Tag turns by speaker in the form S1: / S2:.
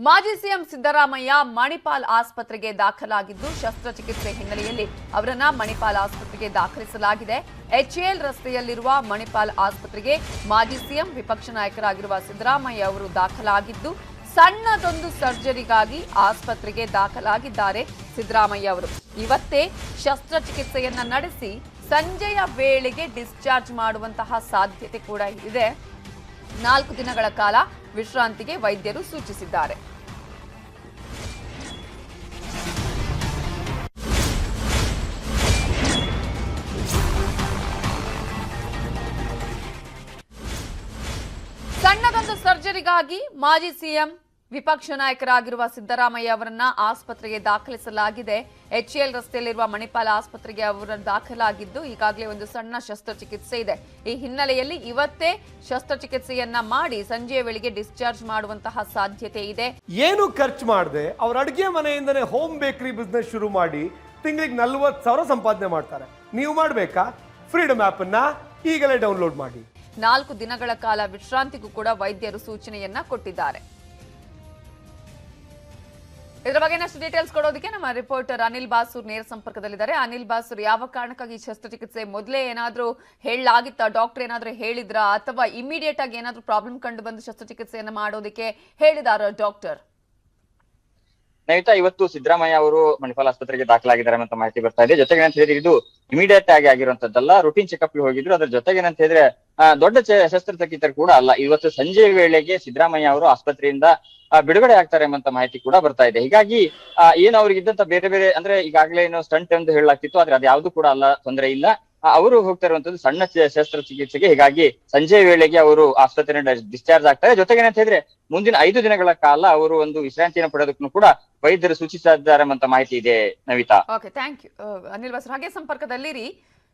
S1: ಮಾಜಿ ಸಿಎಂ ಸಿದ್ದರಾಮಯ್ಯ ಮಣಿಪಾಲ್ ಆಸ್ಪತ್ರೆಗೆ ದಾಖಲಾಗಿದ್ದು ಶಸ್ತ್ರಚಿಕಿತ್ಸೆ ಹಿನ್ನೆಲೆಯಲ್ಲಿ ಅವರನ್ನ ಮಣಿಪಾಲ್ ಆಸ್ಪತ್ರೆಗೆ ದಾಖಲಿಸಲಾಗಿದೆ. ಎಚ್ಎಎಲ್ ರಸ್ತೆಯಲ್ಲಿರುವ ಮಣಿಪಾಲ್ ಆಸ್ಪತ್ರೆಗೆ ಮಾಜಿ ಸಿಎಂ ವಿಪಕ್ಷ ನಾಯಕರಾಗಿರುವ ಸಿದ್ದರಾಮಯ್ಯ ಅವರು ದಾಖಲಾಗಿದ್ದು ಸಣ್ಣದೊಂದು ಸರ್ಜರಿಗಾಗಿ ಆಸ್ಪತ್ರೆಗೆ ದಾಖಲಾಗಿದ್ದಾರೆ. ಸಿದ್ದರಾಮಯ್ಯ ಅವರು ಇವತ್ತೇ ಶಸ್ತ್ರಚಿಕಿತ್ಸೆಯನ್ನ ನಡೆಸಿ ಸಂಜೆಯ ವೇಳೆಗೆ ಡಿಸ್ಚಾರ್ಜ್ ಮಾಡುವಂತಹ ಸಾಧ್ಯತೆ ಕೂಡ ಇದೆ. 4 ದಿನಗಳ ಕಾಲ ವಿಶ್ರಾಂತಿಗೆ ವೈದ್ಯರು ಸೂಚಿಸಿದ್ದಾರೆ. ಸಣ್ಣದೊಂದು ಸರ್ಜರಿಗಾಗಿ ಮಾಜಿ ಸಿಎಂ ವಿಪಕ್ಷ ನಾಯಕರಾಗಿರುವ ಸಿದ್ದರಾಮಯ್ಯ ಅವರನ್ನ ಆಸ್ಪತ್ರೆಗೆ ದಾಖಲಿಸಲಾಗಿದೆ. ಎಚ್ಎಎಲ್ ರಸ್ತೆಯಲ್ಲಿರುವ ಮಣಿಪಾಲ್ ಆಸ್ಪತ್ರೆಗೆ ಅವರು ದಾಖಲಾಗಿದ್ದು ಈಗಾಗಲೇ ಒಂದು ಸಣ್ಣ ಶಸ್ತ್ರಚಿಕಿತ್ಸೆ ಇದೆ. ಈ ಹಿನ್ನೆಲೆಯಲ್ಲಿ ಇವತ್ತೇ ಶಸ್ತ್ರಚಿಕಿತ್ಸೆಯನ್ನ ಮಾಡಿ ಸಂಜೆಯ ವೇಳೆಗೆ ಡಿಸ್ಚಾರ್ಜ್ ಮಾಡುವಂತಹ ಸಾಧ್ಯತೆ ಇದೆ.
S2: ಏನು ಖರ್ಚು ಮಾಡದೆ ಅವ್ರ ಅಡುಗೆ ಮನೆಯಿಂದನೇ ಹೋಮ್ ಬೇಕರಿ ಬಿಸ್ನೆಸ್ ಶುರು ಮಾಡಿ ತಿಂಗಳಿಗೆ 40,000 ಸಂಪಾದನೆ ಮಾಡ್ತಾರೆ. ನೀವು ಮಾಡಬೇಕಾ? ಫ್ರೀಡಮ್ ಆಪ್ ಅನ್ನ ಈಗಲೇ ಡೌನ್ಲೋಡ್ ಮಾಡಿ.
S1: 4 ದಿನಗಳ ಕಾಲ ವಿಶ್ರಾಂತಿಗೂ ಕೂಡ ವೈದ್ಯರು ಸೂಚನೆಯನ್ನ ಕೊಟ್ಟಿದ್ದಾರೆ. ಇದರ ಬಗ್ಗೆ ಇನ್ನಷ್ಟು ಡೀಟೇಲ್ಸ್ ಕೊಡೋದಕ್ಕೆ ನಮ್ಮ ರಿಪೋರ್ಟರ್ ಅನಿಲ್ ಬಾಸೂರ್ ನೇರ ಸಂಪರ್ಕದಲ್ಲಿದ್ದಾರೆ. ಅನಿಲ್ ಬಾಸೂರ್, ಯಾವ ಕಾರಣಕ್ಕಾಗಿ ಶಸ್ತ್ರಚಿಕಿತ್ಸೆ ಮೊದಲೇ ಏನಾದ್ರೂ ಹೇಳಲಾಗಿತ್ತಾ? ಡಾಕ್ಟರ್ ಏನಾದ್ರೂ ಹೇಳಿದ್ರಾ ಅಥವಾ ಇಮಿಡಿಯೇಟ್ ಆಗಿ ಏನಾದ್ರೂ ಪ್ರಾಬ್ಲಮ್ ಕಂಡು ಬಂದು ಶಸ್ತ್ರಚಿಕಿತ್ಸೆಯನ್ನ ಮಾಡೋದಕ್ಕೆ ಹೇಳಿದಾರ ಡಾಕ್ಟರ್?
S3: ನೈತಾ, ಇವತ್ತು ಸಿದ್ದರಾಮಯ್ಯ ಅವರು ಮಣಿಪಾಲ್ ಆಸ್ಪತ್ರೆಗೆ ದಾಖಲಾಗಿದ್ದಾರೆ ಅಂತ ಮಾಹಿತಿ ಬರ್ತಾ ಇದೆ. ಜೊತೆಗೆ ಏನಂತ ಹೇಳಿದ್ರೆ ಇದು ಇಮಿಡಿಯೇಟ್ ಆಗಿ ಆಗಿರುವಂತದ್ದಲ್ಲ, ರೂಟೀನ್ ಚೆಕ್ಅಪ್ ಹೋಗಿದ್ರು. ಅದ್ರ ಜೊತೆಗೆ ಏನಂತ ಹೇಳಿದ್ರೆ ದೊಡ್ಡ ಶಸ್ತ್ರಚಿಕಿತ್ಸೆ ಕೂಡ ಅಲ್ಲ. ಇವತ್ತು ಸಂಜೆ ವೇಳೆಗೆ ಸಿದ್ದರಾಮಯ್ಯ ಅವರು ಆಸ್ಪತ್ರೆಯಿಂದ ಬಿಡುಗಡೆ ಆಗ್ತಾರೆ ಎಂಬಂತ ಮಾಹಿತಿ ಕೂಡ ಬರ್ತಾ ಇದೆ. ಹೀಗಾಗಿ ಏನು ಅವ್ರಿಗಿದ್ದಂತ ಬೇರೆ ಬೇರೆ ಅಂದ್ರೆ ಈಗಾಗಲೇ ಏನು ಸ್ಟಂಟ್ ಎಂದು ಹೇಳಲಾಗ್ತಿತ್ತು, ಆದ್ರೆ ಅದು ಯಾವ್ದು ಕೂಡ ಅಲ್ಲ, ತೊಂದರೆ ಇಲ್ಲ. ಅವರು ಹೋಗ್ತಾ ಇರುವಂತದ್ದು ಸಣ್ಣ ಶಸ್ತ್ರಚಿಕಿತ್ಸೆಗೆ. ಹೀಗಾಗಿ ಸಂಜೆ ವೇಳೆಗೆ ಅವರು ಆಸ್ಪತ್ರೆಯಿಂದ ಡಿಸ್ಚಾರ್ಜ್ ಆಗ್ತಾರೆ. ಜೊತೆಗೆ ಏನಂತ ಹೇಳಿದ್ರೆ ಮುಂದಿನ 5 ದಿನಗಳ ಕಾಲ ಅವರು ಒಂದು ವಿಶ್ರಾಂತಿಯನ್ನು ಪಡೆಯೋದಕ್ಕೂ ಕೂಡ ವೈದ್ಯರು ಸೂಚಿಸಿದ್ದಾರೆ ಅಂತ ಮಾಹಿತಿ ಇದೆ. Navita.
S1: Okay, thank you Anil Basur. ಹಾಗೆ ಸಂಪರ್ಕದಲ್ಲಿರಿ.